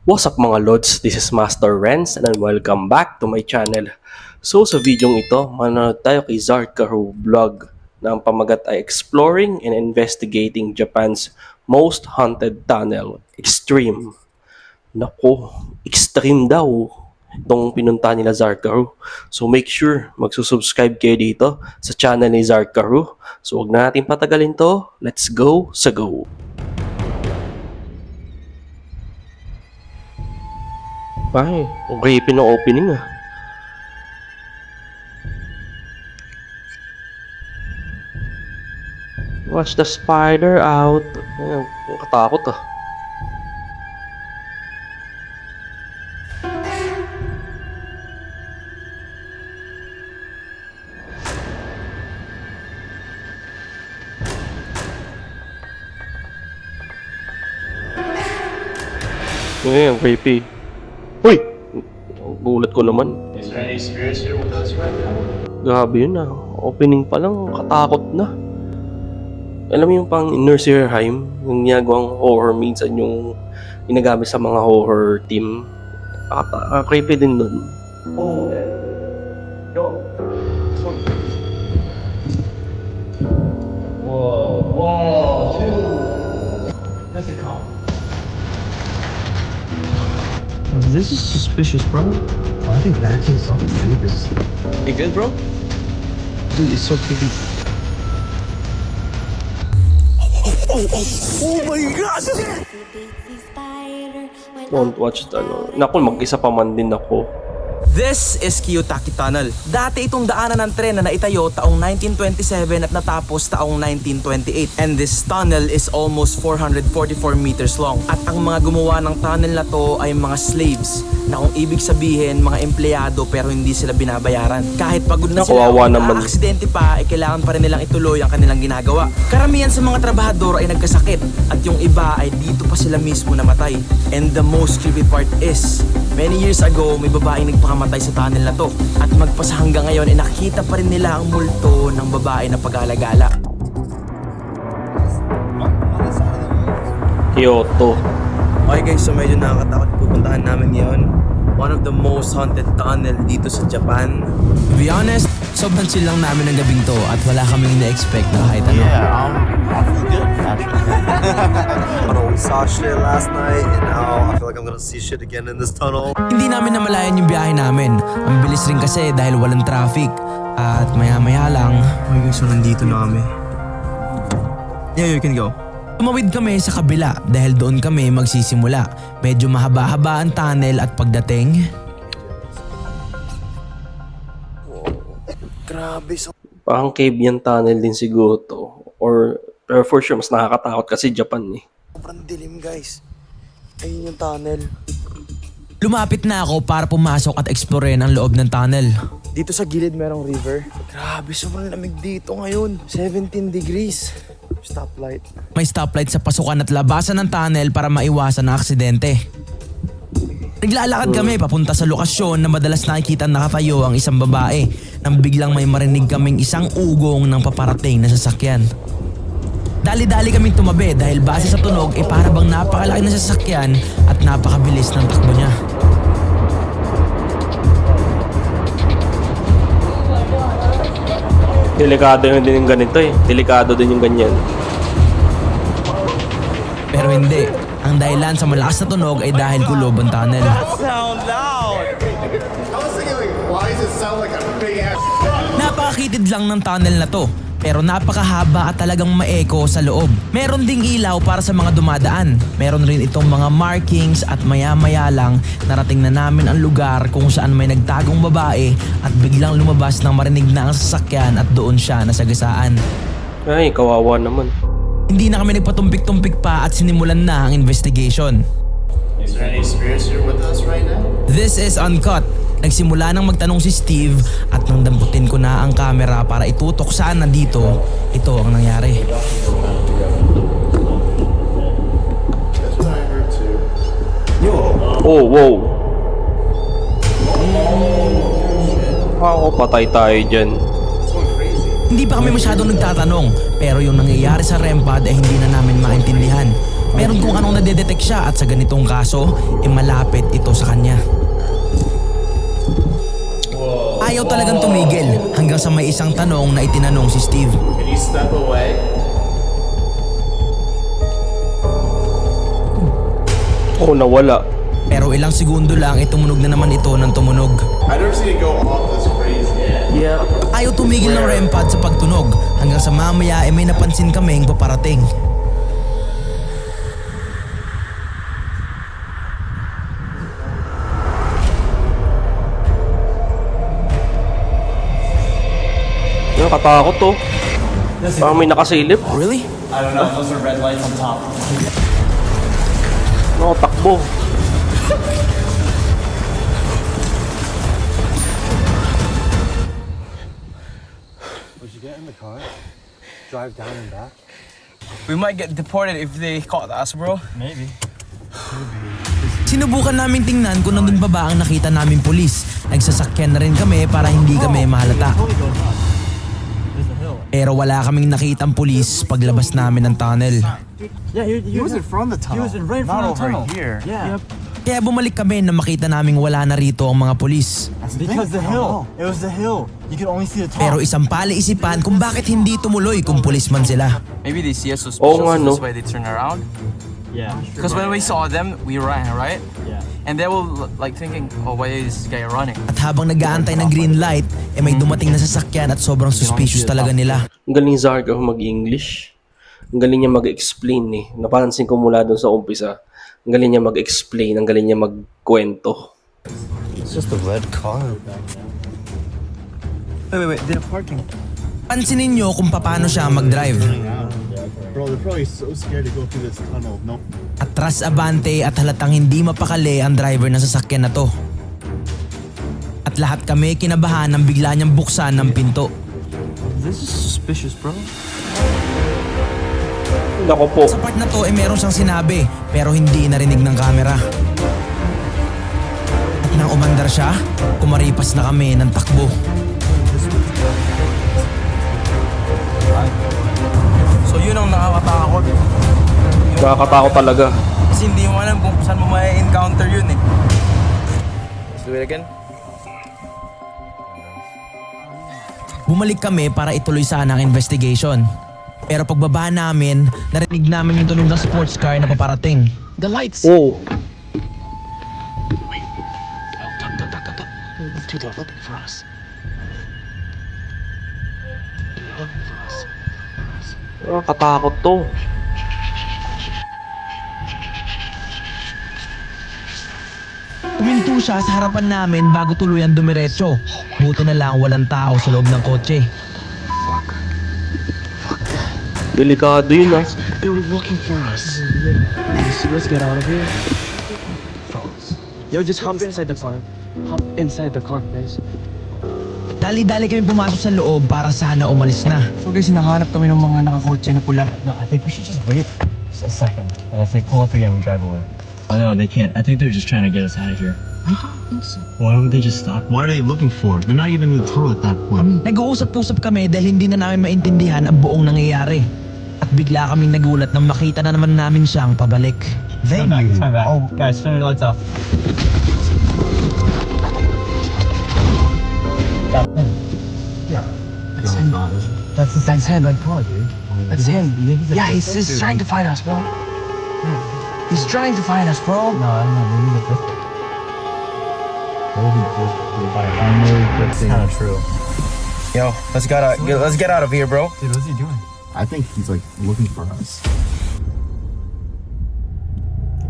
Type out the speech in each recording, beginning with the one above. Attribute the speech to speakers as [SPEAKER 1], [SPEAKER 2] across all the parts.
[SPEAKER 1] What's up mga Lods? This is Master Renz and welcome back to my channel. So sa videong ito, manonood tayo kay Zarkaru Vlog na ang pamagat ay Exploring and Investigating Japan's Most Haunted Tunnel Extreme. Nako, extreme daw itong pinuntahan nila Zarkaru. So make sure magsusubscribe kayo dito sa channel ni Zarkaru. So huwag na natin patagalin to. Let's go sa go! Ay, creepy ng opening ah. Watch the spider out. Ay, katakot ah. Ay, ang creepy. Uy! Gulat ko naman.
[SPEAKER 2] Is there any spirits here with us right now?
[SPEAKER 1] Grabe yun ah. Opening pa lang, katakot na. Alam mo yung pang nursery rhyme, yung ginagawang horror minsan yung ginagamit sa mga horror team. Creepy din dun.
[SPEAKER 2] Oh, yo. Whoa, dude. That's a calm.
[SPEAKER 3] This is suspicious, bro.
[SPEAKER 4] I think vacuum something dangerous.
[SPEAKER 3] You good, bro? Dude, it's so creepy.
[SPEAKER 1] Don't watch the ano. Naku, mag-isa pa man din ako.
[SPEAKER 5] This is Kiyotaki Tunnel. Dati itong daanan ng tren na naitayo taong 1927 at natapos taong 1928. And this tunnel is almost 444 meters long. At ang mga gumawa ng tunnel na to ay mga slaves na kung ibig sabihin mga empleyado pero hindi sila binabayaran. Kahit pagod na sila
[SPEAKER 1] Kawawa
[SPEAKER 5] o
[SPEAKER 1] naman.
[SPEAKER 5] aksidente pa ay kailangan pa rin nilang ituloy ang kanilang ginagawa. Karamihan sa mga trabahador ay nagkasakit at yung iba ay dito pa sila mismo namatay. And the most creepy part is, many years ago may babaeng nagpakamatay sa tunnel na to. At magpasa hanggang ngayon ay nakita pa rin nila ang multo ng babae na pag-alagala.
[SPEAKER 1] Kyoto.
[SPEAKER 5] Okay guys, so medyo nakakatakot pupuntahan namin ngayon. One of the most haunted tunnel dito sa Japan. To be honest, sobrang chill lang namin ng gabing to at wala kaming na-expect na kahit ano.
[SPEAKER 2] I feel good, actually.
[SPEAKER 4] We saw shit last night, and now I feel like I'm gonna see shit again in this tunnel.
[SPEAKER 5] Hindi namin namalayan yung biyahe namin. Ang bilis rin kasi dahil walang traffic. At maya-maya lang. Okay guys, so nandito na kami. Yeah, you can go. Tumawid kami sa kabila dahil doon kami magsisimula. Medyo mahaba-haba ang tunnel at pagdating...
[SPEAKER 4] Grabe, so
[SPEAKER 1] Parang cave yan tunnel din siguro to. Or, pero for sure, mas nakakatakot kasi Japan eh.
[SPEAKER 4] sobrang dilim, guys. Ayun yung tunnel.
[SPEAKER 5] Lumapit na ako para pumasok at explorein ang loob ng tunnel.
[SPEAKER 4] Dito sa gilid merong river. Grabe, sobrang lamig dito ngayon. 17 degrees. Stoplight.
[SPEAKER 5] May stoplight sa pasukan at labasan ng tunnel para maiwasan ang aksidente. Naglalakad kami papunta sa lokasyon na madalas nakikita nakatayo ang isang babae nang biglang may marinig kaming isang ugong ng paparating na sasakyan. Dali-dali kaming tumabi dahil base sa tunog ay para bang napakalaki na sasakyan at napakabilis ng takbo niya.
[SPEAKER 1] Delikado yun din yung ganito eh. Delikado din yung ganyan.
[SPEAKER 5] Pero hindi. Ang dahilan sa malakas na tunog ay dahil kulob ang tunnel.
[SPEAKER 2] Why does it sound like a big ass?
[SPEAKER 5] Napakakitid lang ng tunnel na to, pero napakahaba at talagang maeko sa loob. Meron ding ilaw para sa mga dumadaan. Meron rin itong mga markings at maya-maya lang narating na namin ang lugar kung saan may nagtagong babae at biglang lumabas nang marinig na ang sasakyan at doon siya nasagasaan.
[SPEAKER 1] Ay, kawawa naman.
[SPEAKER 5] Hindi na kami nagpatumpik-tumpik pa at sinimulan na ang investigation.
[SPEAKER 2] Is there any spirits here with us right now?
[SPEAKER 5] This is Uncut. Nagsimula nang magtanong si Steve at nang damputin ko na ang camera para itutok saan nandito, ito ang nangyari.
[SPEAKER 2] That's what I heard too.
[SPEAKER 1] Oh, wow. Ako, patay tayo dyan.
[SPEAKER 5] Hindi pa kami masyadong nagtatanong, pero yung nangyayari sa REM pad ay hindi na namin maintindihan. Meron kung anong nadedetect siya at sa ganitong kaso, malapit ito sa kanya. Ayaw talagang tumigil hanggang sa may isang tanong na itinanong si Steve.
[SPEAKER 2] Can you step away?
[SPEAKER 1] Oh, nawala.
[SPEAKER 5] Pero ilang segundo lang tumunog na naman ito ng tumunog.
[SPEAKER 2] I never seen it go off this crazy.
[SPEAKER 1] Yeah.
[SPEAKER 5] Ayaw tumigil ng REM pad sa pagtunog hanggang sa mamaya may napansin kaming paparating.
[SPEAKER 1] Nakakatakot to. Parang may nakasilip.
[SPEAKER 5] Really?
[SPEAKER 6] I don't know, those are red lights on top.
[SPEAKER 1] Nakatakbo.
[SPEAKER 3] We should get in the car, drive down and back.
[SPEAKER 6] We might get deported if they caught us, bro. Maybe.
[SPEAKER 5] Sinubukan namin tingnan kung nandun pa ba ang nakita namin pulis. Nagsasakyan na rin kami para hindi kami mahalata. Pero wala kaming nakitang pulis paglabas namin ng tunnel.
[SPEAKER 3] He was in front of the tunnel. He was right in front of the tunnel. Here. Yeah.
[SPEAKER 5] Kaya bumalik kami na makita naming wala na rito ang mga pulis.
[SPEAKER 3] Because the hill. It was the hill. You could only see the top.
[SPEAKER 5] Pero isang pali-isipan kung bakit hindi tumuloy kung pulis man sila.
[SPEAKER 6] Maybe they see us suspicious,
[SPEAKER 1] Oo nga,
[SPEAKER 6] so
[SPEAKER 1] no?
[SPEAKER 6] that's why they turn around.
[SPEAKER 3] Yeah.
[SPEAKER 6] Because when we saw them, we ran, right?
[SPEAKER 3] Yeah.
[SPEAKER 6] And they were like thinking, oh, why is this guy running?
[SPEAKER 5] At habang nag-aantay ng green light, may dumating na sasakyan at sobrang suspicious talaga nila.
[SPEAKER 1] Ang galing Zarka mag-English. Ang galing niya mag-explain eh. Napansin ko mula doon sa umpisa. Ang galing niya mag-explain. Ang galing niya magkwento.
[SPEAKER 3] It's just a red car. Wait. They're parking.
[SPEAKER 5] Pansinin nyo kung paano siya mag-drive.
[SPEAKER 2] Bro, they're probably so scared to go through this tunnel. No.
[SPEAKER 5] Atras abante at halatang hindi mapakali ang driver ng sasakyan na to. At lahat kami kinabahan nang bigla niyang buksan ng pinto.
[SPEAKER 3] This is suspicious, bro.
[SPEAKER 1] Nako po.
[SPEAKER 5] Sa part na to meron siyang sinabi pero hindi narinig ng camera. At nang umandar siya, kumaripas na kami ng takbo.
[SPEAKER 6] So yun ang nakakatakot.
[SPEAKER 1] Nakakatakot talaga.
[SPEAKER 6] Kasi hindi mo alam kung saan mo ma-encounter yun eh. Let's do it again.
[SPEAKER 5] Bumalik kami para ituloy sana ang investigation. Pero pagbaba namin, narinig namin yung tunog ng sports car na paparating.
[SPEAKER 3] The lights.
[SPEAKER 1] Oh.
[SPEAKER 3] Dude, they're looking for us.
[SPEAKER 1] Nakakatakot to.
[SPEAKER 5] Tuminto siya sa harapan namin bago tuluyan dumiretso. Buti na lang walang tao sa loob ng kotse.
[SPEAKER 1] Delikado yun ah.
[SPEAKER 3] They were looking for us. Let's get out of here. Yo, just hop inside the car. Hop inside the car, guys.
[SPEAKER 5] Dali-dali kami pumasok sa loob para sana umalis na.
[SPEAKER 3] So guys, hinahanap kami ng mga nakakotse na pula.
[SPEAKER 7] No, I think we should just wait a second. And if they pull up again, we drive away. Oh no, they can't. I think they're just trying to get us out of here. Why don't they just stop?
[SPEAKER 2] What are they looking for? They're not even in the tunnel at that point.
[SPEAKER 5] Nag-uusap-usap kami dahil hindi na namin maintindihan ang buong nangyayari. At bigla kaming nagulat nang makita na naman namin siyang pabalik.
[SPEAKER 7] Come back. Oh, guys, turn the lights off.
[SPEAKER 3] That's him, like, bro, dude. That's him. Yeah, he's just trying to find us, bro. He's trying to find us, bro.
[SPEAKER 7] No, I don't know. Maybe that's kind of true.
[SPEAKER 6] Yo, let's get out of here, bro.
[SPEAKER 3] Dude, what's he doing?
[SPEAKER 2] I think he's like looking for us.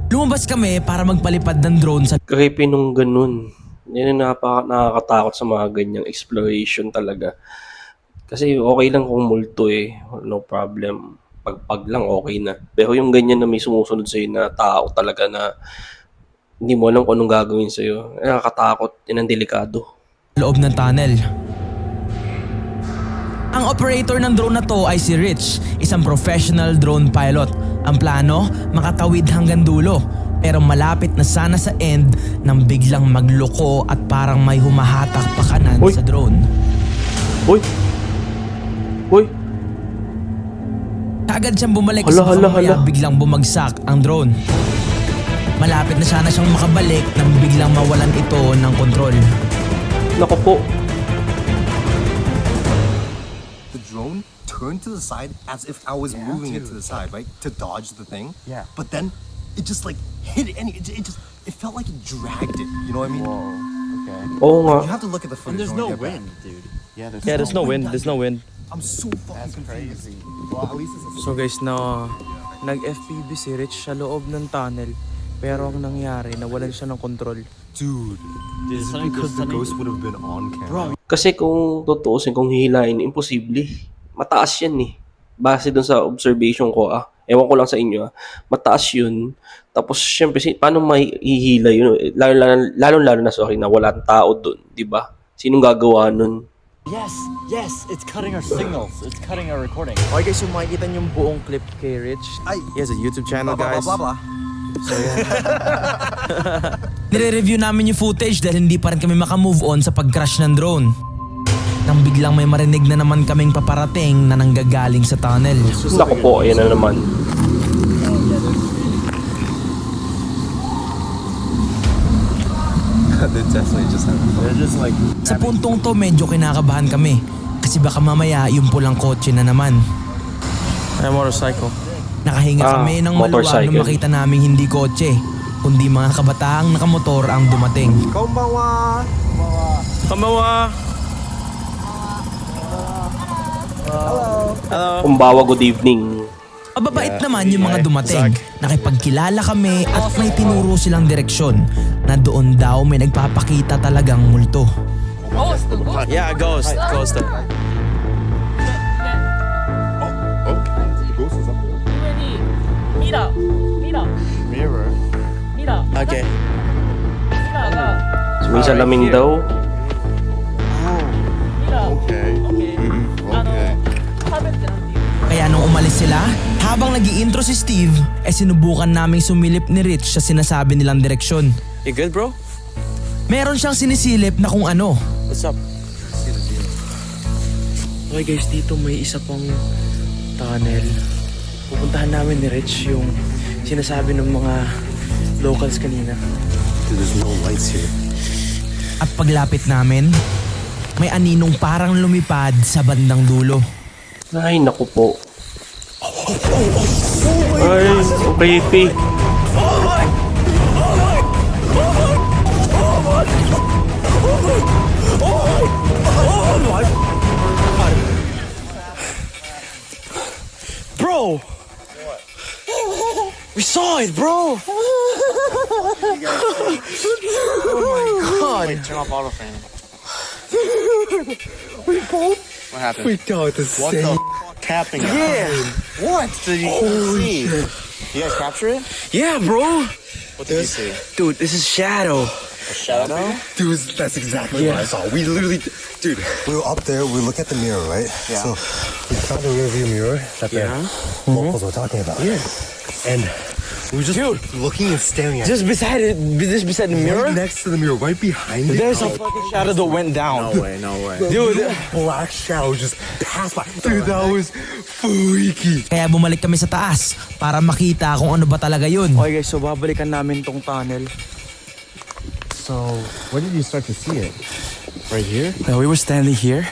[SPEAKER 5] Lumabas kami para magpalipad ng drone sa
[SPEAKER 1] Creepy nung ganun. Yan ang nakakatakot sa mga ganyang exploration talaga. Kasi okay lang kung multo eh. No problem. Pagpag lang okay na. Pero yung ganyan na may sumusunod sa'yo na tao talaga na hindi mo alam kung anong gagawin sa'yo. Nakakatakot. Yan ang delikado.
[SPEAKER 5] loob ng tunnel. Ang operator ng drone na to ay si Rich, isang professional drone pilot. Ang plano, makatawid hanggang dulo. Pero malapit na sana sa end nang biglang magloko at parang may humahatak pa kanan
[SPEAKER 1] Uy.
[SPEAKER 5] sa drone.
[SPEAKER 1] Uy! Uy!
[SPEAKER 5] Agad siyang bumalik
[SPEAKER 1] Hala,
[SPEAKER 5] kasi
[SPEAKER 1] hala,
[SPEAKER 5] mamaya
[SPEAKER 1] hala.
[SPEAKER 5] biglang bumagsak ang drone. Malapit na sana siyang makabalik nang biglang mawalan ito ng kontrol.
[SPEAKER 1] Naku po.
[SPEAKER 8] The drone turned to the side as if I was moving it to the side, right? To dodge the thing.
[SPEAKER 2] Yeah.
[SPEAKER 8] But then it just like hit it and it felt like it dragged it. You know what I mean?
[SPEAKER 2] Okay.
[SPEAKER 1] Oo nga.
[SPEAKER 8] You have to look at the footage.
[SPEAKER 2] There's
[SPEAKER 8] when
[SPEAKER 2] no
[SPEAKER 8] we get back.
[SPEAKER 2] wind, dude. Yeah,
[SPEAKER 6] Yeah, there's no wind. There's no wind.
[SPEAKER 8] I'm so fucking confused.
[SPEAKER 2] crazy. Well, at least it's
[SPEAKER 6] So guys, nag-FPV si Rich sa loob ng tunnel. Pero ang nangyari, nawalan siya ng control.
[SPEAKER 8] Dude, is it because the ghost would have been on camera?
[SPEAKER 1] Kasi kung tutuusin, kung hihilain, imposible. Mataas yan eh. Base dun sa observation ko Ewan ko lang sa inyo Mataas yun. Tapos syempre, paano may hihila yun? Lalo na na walang tao dun. Diba? Sinong gagawa nun?
[SPEAKER 7] Yes, it's cutting our signals. It's cutting our recording.
[SPEAKER 6] Okay guys, so makikita niyo yung buong clip kay Rich. He has a YouTube channel,
[SPEAKER 8] Blah, blah,
[SPEAKER 6] guys.
[SPEAKER 8] blah, blah, blah.
[SPEAKER 6] So yan.
[SPEAKER 5] Nire-review namin yung footage dahil hindi pa rin kami makamove on sa pag-crash ng drone. Nang biglang may marinig na naman kaming paparating na nanggagaling sa tunnel.
[SPEAKER 1] Naku po, ayan na naman.
[SPEAKER 8] They definitely just have.
[SPEAKER 2] they're just like
[SPEAKER 5] Sa puntong to medyo kinakabahan kami kasi baka mamaya yung pulang kotse na naman.
[SPEAKER 6] Ay, motorcycle.
[SPEAKER 5] Nakahinga kami ng maluwag
[SPEAKER 1] motorcycle.
[SPEAKER 5] nung makita naming hindi kotse, kundi mga kabataang nakamotor ang dumating.
[SPEAKER 6] Kamawa!
[SPEAKER 1] Kumbawa, good evening.
[SPEAKER 5] Mababait naman yung mga dumating. Nakipagkilala kami at may tinuro silang direksyon na doon daw may nagpapakita talagang multo.
[SPEAKER 6] Yeah, ghost. Ghost.
[SPEAKER 2] mirror.
[SPEAKER 6] Okay.
[SPEAKER 1] Sumisalamin daw.
[SPEAKER 2] Okay. Okay.
[SPEAKER 5] Kaya nung umalis sila, habang nag-iintro si Steve, sinubukan naming sumilip ni Rich sa sinasabi nilang direksyon.
[SPEAKER 6] You good, bro?
[SPEAKER 5] Meron siyang sinisilip na kung ano.
[SPEAKER 6] What's up? Okay guys, dito may isa pang tunnel. Pupuntahan namin ni Rich yung sinasabi ng mga locals kanina.
[SPEAKER 8] Dude, there's no lights here.
[SPEAKER 5] At paglapit namin, may aninong parang lumipad sa bandang dulo.
[SPEAKER 1] Ay, naku po. Ay, so creepy.
[SPEAKER 6] Bro! We saw it, bro!
[SPEAKER 2] Wait, turn off auto frame. What happened?
[SPEAKER 8] We got the
[SPEAKER 2] What the tapping? Yeah. What did you see? You guys capture it?
[SPEAKER 6] Yeah, bro!
[SPEAKER 2] What did you see?
[SPEAKER 6] Dude, this is Shadow.
[SPEAKER 2] A shadow?
[SPEAKER 8] Dude, that's exactly what I saw. We literally, dude, we were up there. We look at the mirror, right?
[SPEAKER 2] Yeah.
[SPEAKER 8] So we found a rearview mirror that the locals were talking about. Yeah. And we were just looking and staring at it.
[SPEAKER 6] Just beside the mirror?
[SPEAKER 8] Right next to the mirror, right behind it.
[SPEAKER 6] There's a fucking shadow that went down.
[SPEAKER 2] No way.
[SPEAKER 6] Dude,
[SPEAKER 8] black shadow just passed by. Dude, that was freaky.
[SPEAKER 5] Kaya bumalik kami sa taas para makita kung ano ba talaga yun.
[SPEAKER 6] okay guys, so babalikan namin tong tunnel.
[SPEAKER 2] So, where did you start to see it? Right here?
[SPEAKER 6] We were standing here.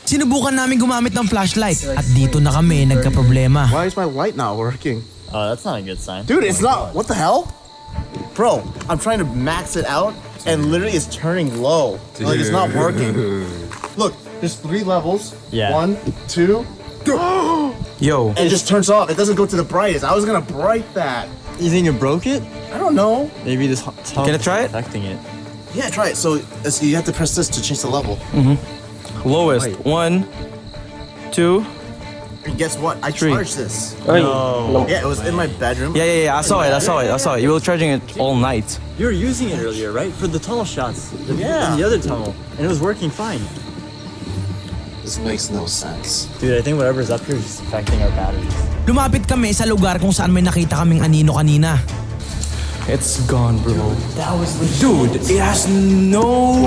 [SPEAKER 5] Sinubukan namin gumamit ng flashlight at dito na kami nagkaproblema.
[SPEAKER 2] Why is my light not working?
[SPEAKER 7] Oh, that's not a good sign.
[SPEAKER 2] Dude, it's not. What the hell? Bro, I'm trying to max it out and literally it's turning low. Like it's not working. Look, there's 3 levels.
[SPEAKER 7] Yeah.
[SPEAKER 2] 1, 2.
[SPEAKER 6] Yo.
[SPEAKER 2] And it just turns off. It doesn't go to the brightest. I was gonna bright that.
[SPEAKER 7] You think you broke it?
[SPEAKER 2] I don't know.
[SPEAKER 7] Maybe this tunnel
[SPEAKER 6] Can I try it?
[SPEAKER 7] affecting it.
[SPEAKER 2] Yeah, try it. So you have to press this to change the level.
[SPEAKER 6] Lowest. 1, 2.
[SPEAKER 2] And guess what? I
[SPEAKER 6] Three.
[SPEAKER 2] charged this.
[SPEAKER 1] Ay,
[SPEAKER 2] Yeah, it was in my bedroom.
[SPEAKER 6] Yeah. I saw it. You were charging it all night.
[SPEAKER 7] You were using it earlier, right? For the tunnel shots.
[SPEAKER 2] Yeah.
[SPEAKER 7] In the other tunnel. And it was working fine.
[SPEAKER 2] This makes no sense.
[SPEAKER 7] Dude, I think whatever's up here is just affecting our batteries.
[SPEAKER 5] Lumapit kami sa lugar kung saan may nakita kaming anino kanina.
[SPEAKER 6] It's gone, bro. That was Dude, it has no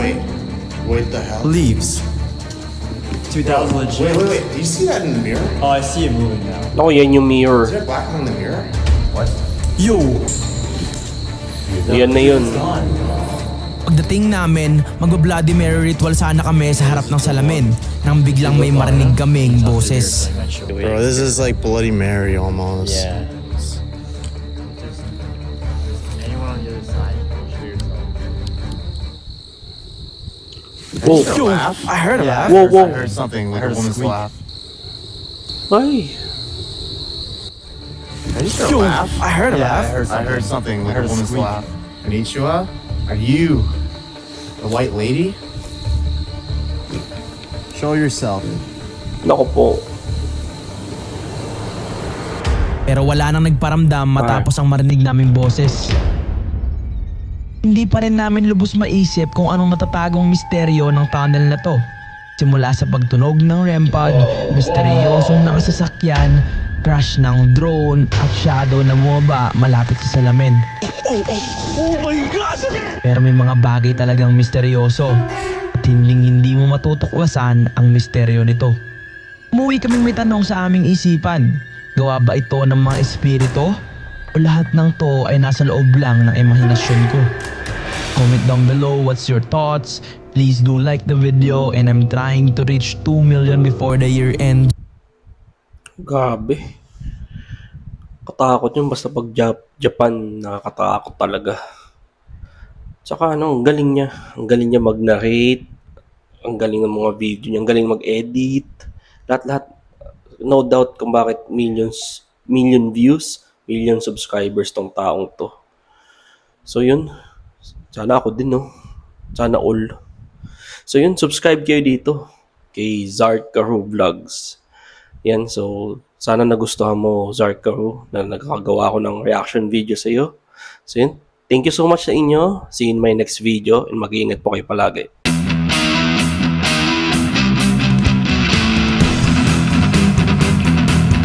[SPEAKER 2] Wait the hell?
[SPEAKER 6] leaves.
[SPEAKER 7] Dude, that was legit.
[SPEAKER 2] Wait. Do you see that in the mirror?
[SPEAKER 7] Oh, I see it moving now.
[SPEAKER 1] Ako, yan yung mirror.
[SPEAKER 2] Is there black on the mirror?
[SPEAKER 7] Yo!
[SPEAKER 1] Yan na yun.
[SPEAKER 5] Pagdating namin, magba-Bloody Mary ritual sana kami sa harap ng salamin nang biglang may marinig kaming boses.
[SPEAKER 2] Bro, this is like Bloody Mary almost.
[SPEAKER 7] Yeah. Anyone on the other side, show yourself.
[SPEAKER 1] Whoa.
[SPEAKER 4] I heard a laugh.
[SPEAKER 1] Whoa, whoa.
[SPEAKER 2] I heard something like a woman's laugh.
[SPEAKER 1] Ay.
[SPEAKER 4] I heard a laugh.
[SPEAKER 2] I heard something like a woman's laugh. Konnichiwa? Are you the white lady? Show yourself.
[SPEAKER 1] Nako po.
[SPEAKER 5] Pero wala nang nagparamdam matapos ang marinig naming boses. Hindi pa rin namin lubos maisip kung anong natatagong misteryo ng tunnel na to. Simula sa pagtunog ng REM pod, misteryosong nakasasakyan, crash ng drone at shadow na bumaba malapit sa salamin. Pero may mga bagay talagang misteryoso at hindi mo matutuklasan ang misteryo nito. Umuwi kaming may tanong sa aming isipan. Gawa ba ito ng mga espiritu? O lahat ng to ay nasa loob lang ng imahinasyon ko? Comment down below what's your thoughts. Please do like the video and I'm trying to reach 2 million before the year end.
[SPEAKER 1] Grabe. Katakot yun basta pag Japan, nakakatakot talaga. Tsaka ang galing niya. Ang galing niya mag-narrate. Ang galing ng mga video niya. Ang galing mag-edit. Lahat-lahat. No doubt kung bakit million views, million subscribers tong taong to. So yun. Sana ako din, no? Sana all. So yun, subscribe kayo dito kay Zarkaru Vlogs. Yan, so sana nagustuhan mo, Zarkaru, na nagkagawa ako ng reaction video sa iyo. So yun, thank you so much sa inyo. See you in my next video and mag-iingat po kayo palagi.